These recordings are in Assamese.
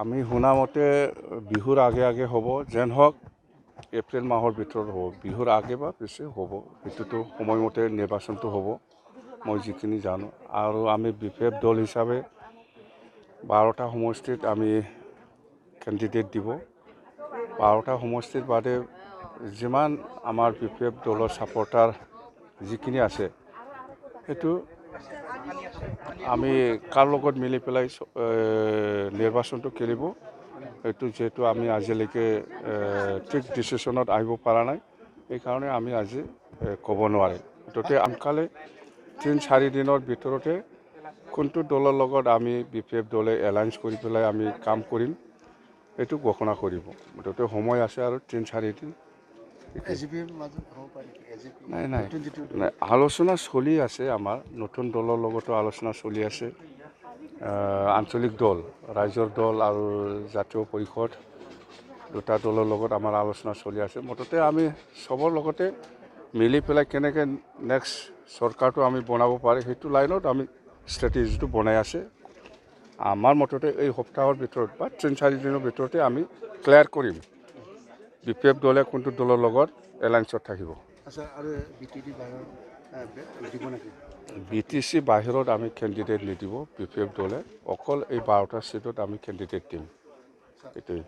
আমি শুনামতে বিহুৰ আগে আগে হ'ব যেন হওক এপ্ৰিল মাহৰ ভিতৰত হ'ব বিহুৰ আগে বা পিছে হ'ব এইটোতো সময়মতে নিৰ্বাচনটো হ'ব মই যিখিনি জানো আৰু আমি বিপেফ দল হিচাপে 12টা সমষ্টিত আমি কেণ্ডিডেট দিব 12টা সমষ্টিৰ বাদে যিমান আমাৰ বিপেফ দলৰ ছাপৰ্টাৰ যিখিনি আছে সেইটো আমি কাৰ লগত মিলি পেলাই নিৰ্বাচনটো খেলিব এইটো যেহেতু আমি আজিলৈকে ঠিক ডিচিশ্যনত আহিব পৰা নাই এইকাৰণে আমি আজি ক'ব নোৱাৰিম গতিকে আনকালে 3-4 দিনৰ ভিতৰতে কোনটো দলৰ লগত আমি বিপেফ দলে এলায়েন্স কৰি পেলাই আমি কাম কৰিম এইটো ঘোষণা কৰিব গতিকে সময় আছে আৰু 3-4 দিন নাই নাই আলোচনা চলি আছে আমাৰ নতুন দলৰ লগতো আলোচনা চলি আছে আঞ্চলিক দল ৰাজ্যৰ দল আৰু জাতীয় পৰিষদ দুটা দলৰ লগত আমাৰ আলোচনা চলি আছে মুঠতে আমি সবৰ লগতে মিলি পেলাই কেনেকৈ নেক্সট চৰকাৰটো আমি বনাব পাৰি সেইটো লাইনত আমি ষ্ট্ৰেটেজিটো বনাই আছে আমাৰ মততে এই সপ্তাহৰ ভিতৰত বা 3-4 দিনৰ ভিতৰতে আমি ক্লিয়াৰ কৰিম বিপেফ দলে কোনটো দলৰ লগত এলায়েন্সত থাকিব বিটিসি বাহিৰত আমি কেণ্ডিডেট নিদিব বিপেফ দলে অকল এই 12টা সিটত আমি কেণ্ডিডেট দিম এইটোৱে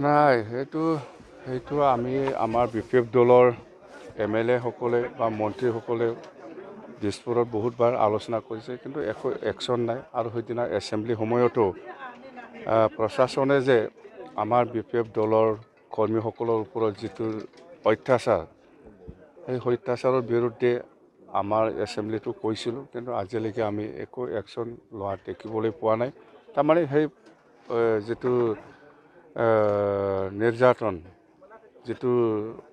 নাই সেইটো আমি আমাৰ বিপেফ দলৰ MLA সকলে বা মন্ত্ৰীসকলে দিছপুৰত বহুতবাৰ আলোচনা কৰিছে কিন্তু একো একশ্যন নাই আৰু সেইদিনা এছেম্বলি সময়তো প্ৰশাসনে যে আমাৰ বিপেফ দলৰ কৰ্মীসকলৰ ওপৰত যিটো অত্যাচাৰ এই অত্যাচাৰৰ বিৰুদ্ধে আমাৰ এছেম্বলিটো কৈছিলোঁ কিন্তু আজিলৈকে আমি একো একশ্যন লোৱা দেখিবলৈ পোৱা নাই তাৰমানে সেই যিটো নিৰ্যাতন যিটো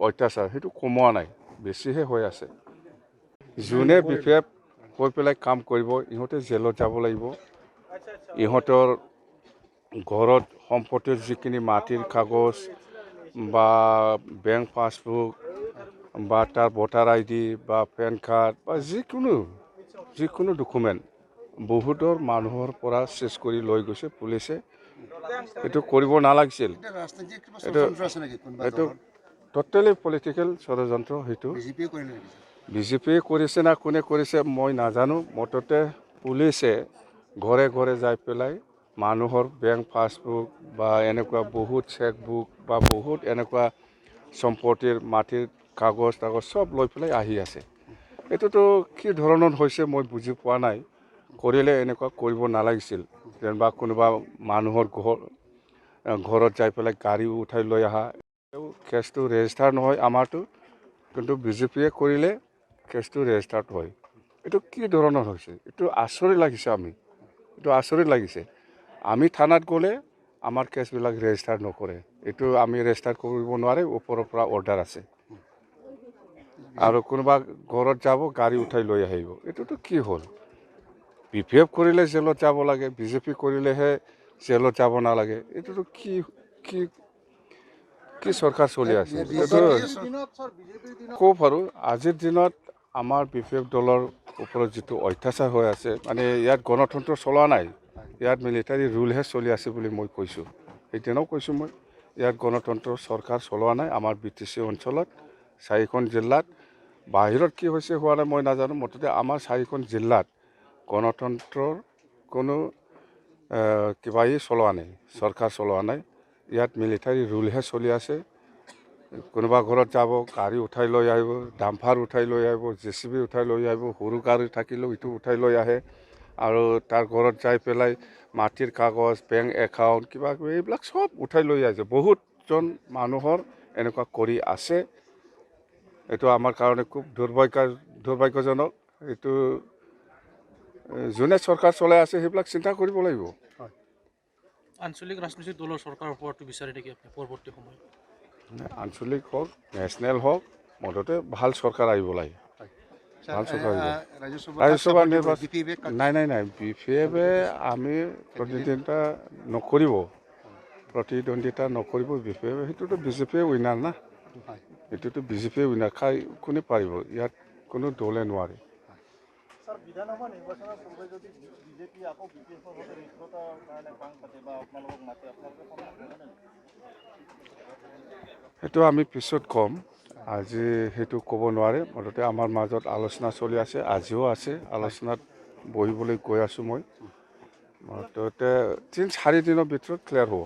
অত্যাচাৰ সেইটো কমোৱা নাই বেছিহে হৈ আছে যোনে বিপেফ কৈ পেলাই কাম কৰিব ইহঁতে জেলত যাব লাগিব ইহঁতৰ ঘৰত সম্পত্তিৰ যিখিনি মাটিৰ কাগজ বা বেংক পাছবুক বা তাৰ ভোটাৰ ID বা পেন কাৰ্ড বা যিকোনো ডকুমেণ্ট বহুতৰ মানুহৰ পৰা চেজ কৰি লৈ গৈছে পুলিচে এইটো কৰিব নালাগিছিল এইটো টোটেলি পলিটিকেল ষড়যন্ত্ৰ সেইটো বিজেপিয়ে কৰিছে না কোনে কৰিছে মই নাজানো মুঠতে পুলিচে ঘৰে ঘৰে যাই পেলাই মানুহৰ বেংক পাছবুক বা এনেকুৱা বহুত চেকবুক বা বহুত এনেকুৱা সম্পত্তিৰ মাটিৰ কাগজ সব লৈ পেলাই আহি আছে এইটোতো কি ধৰণৰ হৈছে মই বুজি পোৱা নাই কৰিলে এনেকুৱা কৰিব নালাগিছিল যেনবা কোনোবা মানুহৰ ঘৰত যাই পেলাই গাড়ী উঠাই লৈ আহা কেছটো ৰেজিষ্টাৰ নহয় আমাৰটো কিন্তু বিজেপিয়ে কৰিলে কেছটো ৰেজিষ্টাৰ্ড হয় এইটো কি ধৰণৰ হৈছে এইটো আচৰিত লাগিছে এইটো আচৰিত লাগিছে আমি থানাত গ'লে আমাৰ কেছবিলাক ৰেজিষ্টাৰ নকৰে এইটো আমি ৰেজিষ্টাৰ কৰিব নোৱাৰে ওপৰৰ পৰা অৰ্ডাৰ আছে আৰু কোনোবা ঘৰত যাব গাড়ী উঠাই লৈ আহিব এইটোতো কি হ'ল বিপেফ কৰিলে জেলত যাব লাগে বিজেপি কৰিলেহে জেলত যাব নালাগে এইটোতো কি চৰকাৰ চলি আছে ক'ব পাৰোঁ আজিৰ দিনত আমাৰ বিপেফ দলৰ ওপৰত যিটো অত্যাচাৰ হৈ আছে মানে ইয়াত গণতন্ত্ৰ চলোৱা নাই ইয়াত মিলিটাৰী ৰুলহে চলি আছে বুলি মই কৈছোঁ সেইদিনাও কৈছোঁ মই ইয়াত গণতন্ত্ৰ চৰকাৰ চলোৱা নাই আমাৰ BTC অঞ্চলত 4খন জিলাত বাহিৰত কি হৈছে হোৱা নাই মই নাজানো মুঠতে আমাৰ 4খন জিলাত গণতন্ত্ৰৰ কোনো কিবাই চলোৱা নাই চৰকাৰ চলোৱা নাই ইয়াত মিলিটাৰী ৰুলহে চলি আছে কোনোবা ঘৰত যাব গাড়ী উঠাই লৈ আহিব ডাম্পাৰ উঠাই লৈ আহিব JCB উঠাই লৈ আহিব সৰু গাড়ী থাকিলেও ইটো উঠাই লৈ আহে আৰু তাৰ ঘৰত যাই পেলাই মাটিৰ কাগজ বেংক একাউণ্ট কিবা কিবি এইবিলাক সব উঠাই লৈ আহিছে বহুতজন মানুহৰ এনেকুৱা কৰি আছে এইটো আমাৰ কাৰণে খুব দুৰ্ভাগ্যজনক এইটো যোনে চৰকাৰ চলাই আছে সেইবিলাক চিন্তা কৰিব লাগিব আঞ্চলিক ৰাজনৈতিক দলৰ চৰকাৰৰ ওপৰতো বিচাৰি নেকি আপুনি পৰৱৰ্তী সময়ত আঞ্চলিক হওক নেশ্যনেল হওক মুঠতে ভাল চৰকাৰ আহিব লাগে ভাল চৰকাৰ ৰাজ্যসভা নিৰ্বাচন নাই বিপেফে আমি প্ৰতিদ্বন্দ্বিতা নকৰিব বিপেফে সেইটোতো বিজেপিয়ে উইনাৰ না এইটোতো বিজেপিয়ে উইনাৰ কোনে পাৰিব ইয়াত কোনো দলে নোৱাৰে বিধানসভা নিৰ্বাচনৰ পূৰ্বে যদি বিজেপি আকৌ BPSৰ সৈতে মিত্ৰতাৰ কাৰণে কাম পাতে বা আপোনালোকক মাতে আপোনালোকে সন্মত হ'বনে? সেইটো আমি পিছত ক'ম, আজি সেইটো ক'ব নোৱাৰে। মুঠতে আমাৰ মাজত আলোচনা চলি আছে, আজিও আছে, আলোচনাত বহিবলৈ গৈ আছোঁ মই। মুঠতে 3-4 দিনৰ ভিতৰত ক্লিয়াৰ হ'ব।